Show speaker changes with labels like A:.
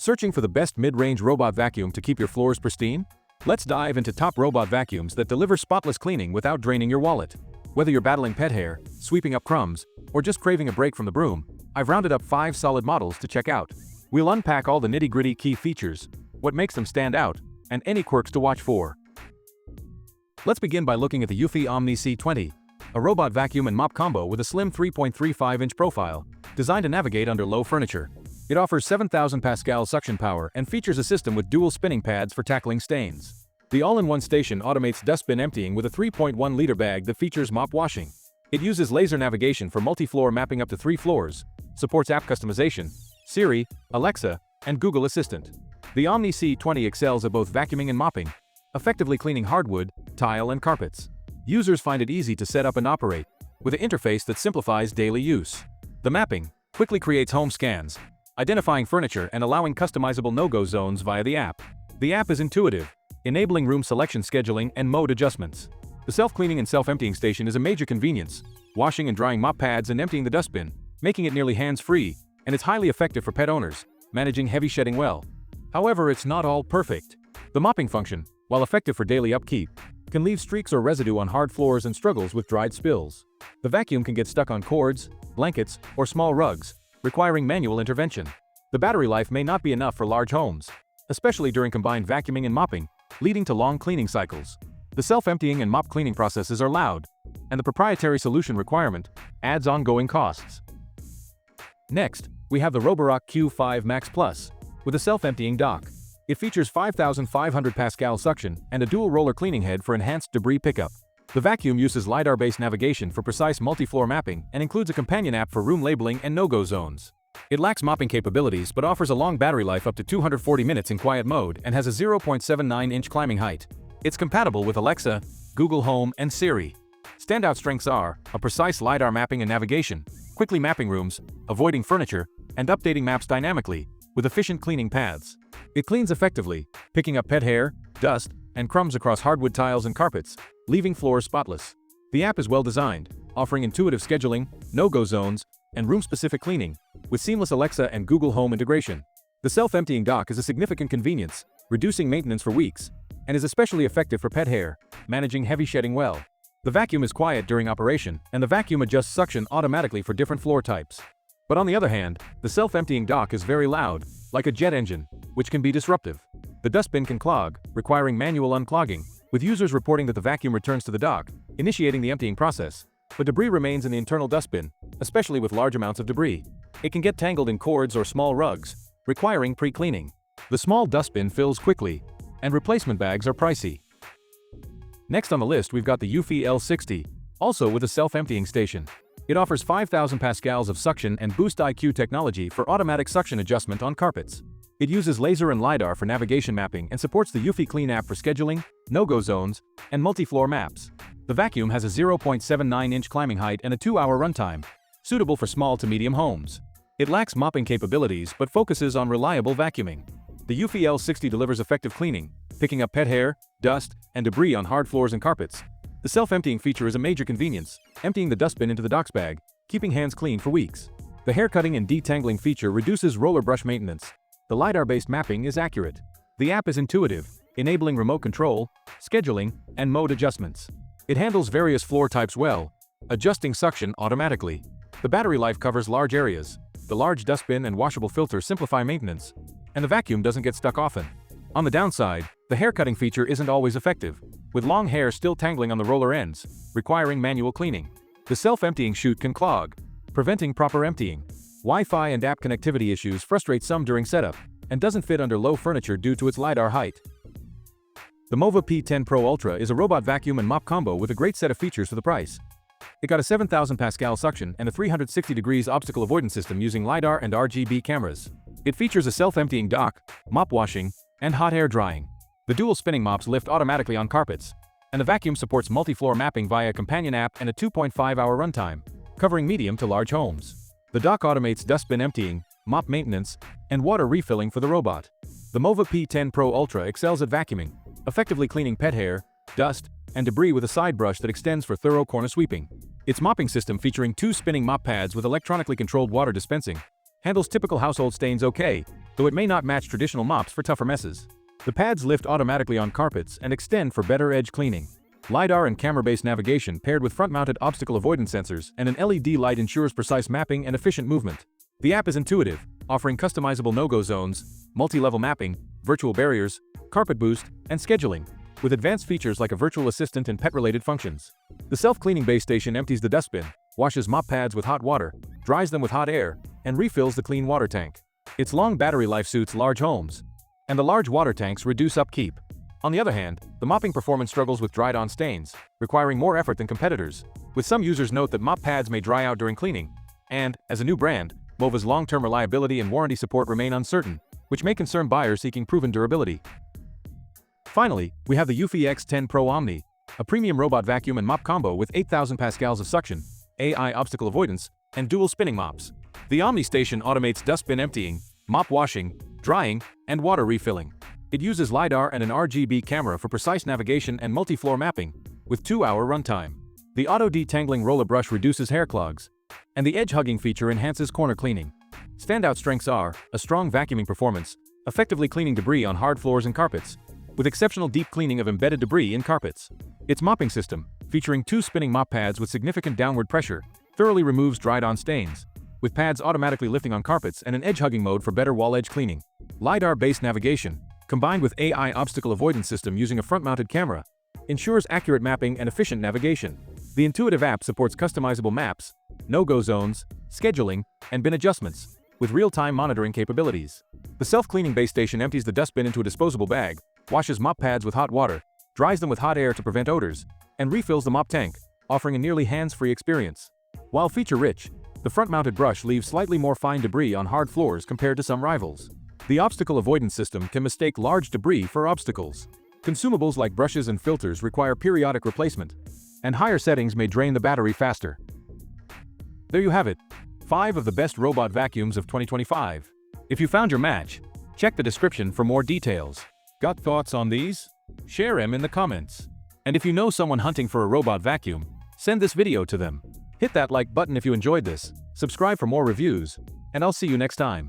A: Searching for the best mid-range robot vacuum to keep your floors pristine? Let's dive into top robot vacuums that deliver spotless cleaning without draining your wallet. Whether you're battling pet hair, sweeping up crumbs, or just craving a break from the broom, I've rounded up 5 solid models to check out. We'll unpack all the nitty-gritty key features, what makes them stand out, and any quirks to watch for. Let's begin by looking at the eufy Omni C20, a robot vacuum and mop combo with a slim 3.35-inch profile, designed to navigate under low furniture. It offers 7,000 pascal suction power and features a system with dual spinning pads for tackling stains. The all-in-one station automates dustbin emptying with a 3.1-liter bag that features mop washing. It uses laser navigation for multi-floor mapping up to 3 floors, supports app customization, Siri, Alexa, and Google Assistant. The Omni C20 excels at both vacuuming and mopping, effectively cleaning hardwood, tile, and carpets. Users find it easy to set up and operate, with an interface that simplifies daily use. The mapping quickly creates home scans, identifying furniture and allowing customizable no-go zones via the app. The app is intuitive, enabling room selection scheduling and mode adjustments. The self-cleaning and self-emptying station is a major convenience, washing and drying mop pads and emptying the dustbin, making it nearly hands-free, and it's highly effective for pet owners, managing heavy shedding well. However, it's not all perfect. The mopping function, while effective for daily upkeep, can leave streaks or residue on hard floors and struggles with dried spills. The vacuum can get stuck on cords, blankets, or small rugs, requiring manual intervention. The battery life may not be enough for large homes, especially during combined vacuuming and mopping, leading to long cleaning cycles. The self-emptying and mop cleaning processes are loud, and the proprietary solution requirement adds ongoing costs. Next, we have the Roborock Q5 Max Plus, with a self-emptying dock. It features 5,500 pascal suction and a dual roller cleaning head for enhanced debris pickup. The vacuum uses LiDAR-based navigation for precise multi-floor mapping and includes a companion app for room labeling and no-go zones. It lacks mopping capabilities but offers a long battery life up to 240 minutes in quiet mode and has a 0.79-inch climbing height. It's compatible with Alexa, Google Home, and Siri. Standout strengths are a precise LiDAR mapping and navigation, quickly mapping rooms, avoiding furniture, and updating maps dynamically, with efficient cleaning paths. It cleans effectively, picking up pet hair, dust, and crumbs across hardwood tiles and carpets, leaving floors spotless. The app is well designed, offering intuitive scheduling, no-go zones, and room-specific cleaning, with seamless Alexa and Google Home integration. The self-emptying dock is a significant convenience, reducing maintenance for weeks, and is especially effective for pet hair, managing heavy shedding well. The vacuum is quiet during operation, and the vacuum adjusts suction automatically for different floor types. But on the other hand, the self-emptying dock is very loud, like a jet engine, which can be disruptive. The dustbin can clog, requiring manual unclogging, with users reporting that the vacuum returns to the dock, initiating the emptying process. But debris remains in the internal dustbin, especially with large amounts of debris. It can get tangled in cords or small rugs, requiring pre-cleaning. The small dustbin fills quickly, and replacement bags are pricey. Next on the list we've got the eufy L60, also with a self-emptying station. It offers 5,000 pascals of suction and BoostIQ technology for automatic suction adjustment on carpets. It uses laser and LiDAR for navigation mapping and supports the eufy Clean app for scheduling, no-go zones, and multi-floor maps. The vacuum has a 0.79-inch climbing height and a 2-hour runtime, suitable for small to medium homes. It lacks mopping capabilities but focuses on reliable vacuuming. The eufy L60 delivers effective cleaning, picking up pet hair, dust, and debris on hard floors and carpets. The self-emptying feature is a major convenience, emptying the dustbin into the dock's bag, keeping hands clean for weeks. The hair cutting and detangling feature reduces roller brush maintenance. The LiDAR-based mapping is accurate. The app is intuitive, enabling remote control, scheduling, and mode adjustments. It handles various floor types well, adjusting suction automatically. The battery life covers large areas. The large dustbin and washable filter simplify maintenance, and the vacuum doesn't get stuck often. On the downside, the hair cutting feature isn't always effective, with long hair still tangling on the roller ends, requiring manual cleaning. The self-emptying chute can clog, preventing proper emptying. Wi-Fi and app connectivity issues frustrate some during setup, and doesn't fit under low furniture due to its LiDAR height. The MOVA P10 Pro Ultra is a robot vacuum and mop combo with a great set of features for the price. It got a 7,000 pascal suction and a 360 degrees obstacle avoidance system using LiDAR and RGB cameras. It features a self-emptying dock, mop washing, and hot air drying. The dual spinning mops lift automatically on carpets, and the vacuum supports multi-floor mapping via a companion app and a 2.5-hour runtime, covering medium to large homes. The dock automates dustbin emptying, mop maintenance, and water refilling for the robot. The MOVA P10 Pro Ultra excels at vacuuming, effectively cleaning pet hair, dust, and debris with a side brush that extends for thorough corner sweeping. Its mopping system featuring 2 spinning mop pads with electronically controlled water dispensing Handles typical household stains okay, though it may not match traditional mops for tougher messes. The pads lift automatically on carpets and extend for better edge cleaning. LiDAR and camera-based navigation paired with front-mounted obstacle avoidance sensors and an LED light ensures precise mapping and efficient movement. The app is intuitive, offering customizable no-go zones, multi-level mapping, virtual barriers, carpet boost, and scheduling, with advanced features like a virtual assistant and pet-related functions. The self-cleaning base station empties the dustbin, washes mop pads with hot water, dries them with hot air, and refills the clean water tank. Its long battery life suits large homes, and the large water tanks reduce upkeep. On the other hand, the mopping performance struggles with dried-on stains, requiring more effort than competitors, with some users note that mop pads may dry out during cleaning. And, as a new brand, MOVA's long-term reliability and warranty support remain uncertain, which may concern buyers seeking proven durability. Finally, we have the eufy X10 Pro Omni, a premium robot vacuum and mop combo with 8,000 pascals of suction, AI obstacle avoidance, and dual spinning mops. The Omni station automates dustbin emptying, mop washing, drying, and water refilling. It uses LiDAR and an RGB camera for precise navigation and multi-floor mapping, with 2-hour runtime. The auto-detangling roller brush reduces hair clogs, and the edge-hugging feature enhances corner cleaning. Standout strengths are a strong vacuuming performance, effectively cleaning debris on hard floors and carpets, with exceptional deep cleaning of embedded debris in carpets. Its mopping system, featuring 2 spinning mop pads with significant downward pressure, thoroughly removes dried-on stains, with pads automatically lifting on carpets and an edge-hugging mode for better wall edge cleaning. LiDAR-based navigation, combined with AI obstacle avoidance system using a front-mounted camera, ensures accurate mapping and efficient navigation. The intuitive app supports customizable maps, no-go zones, scheduling, and bin adjustments, with real-time monitoring capabilities. The self-cleaning base station empties the dustbin into a disposable bag, washes mop pads with hot water, dries them with hot air to prevent odors, and refills the mop tank, offering a nearly hands-free experience. While feature-rich, the front-mounted brush leaves slightly more fine debris on hard floors compared to some rivals. The obstacle avoidance system can mistake large debris for obstacles. Consumables like brushes and filters require periodic replacement, and higher settings may drain the battery faster. There you have it, 5 of the best robot vacuums of 2025. If you found your match, check the description for more details. Got thoughts on these? Share them in the comments. And if you know someone hunting for a robot vacuum, send this video to them. Hit that like button if you enjoyed this, subscribe for more reviews, and I'll see you next time.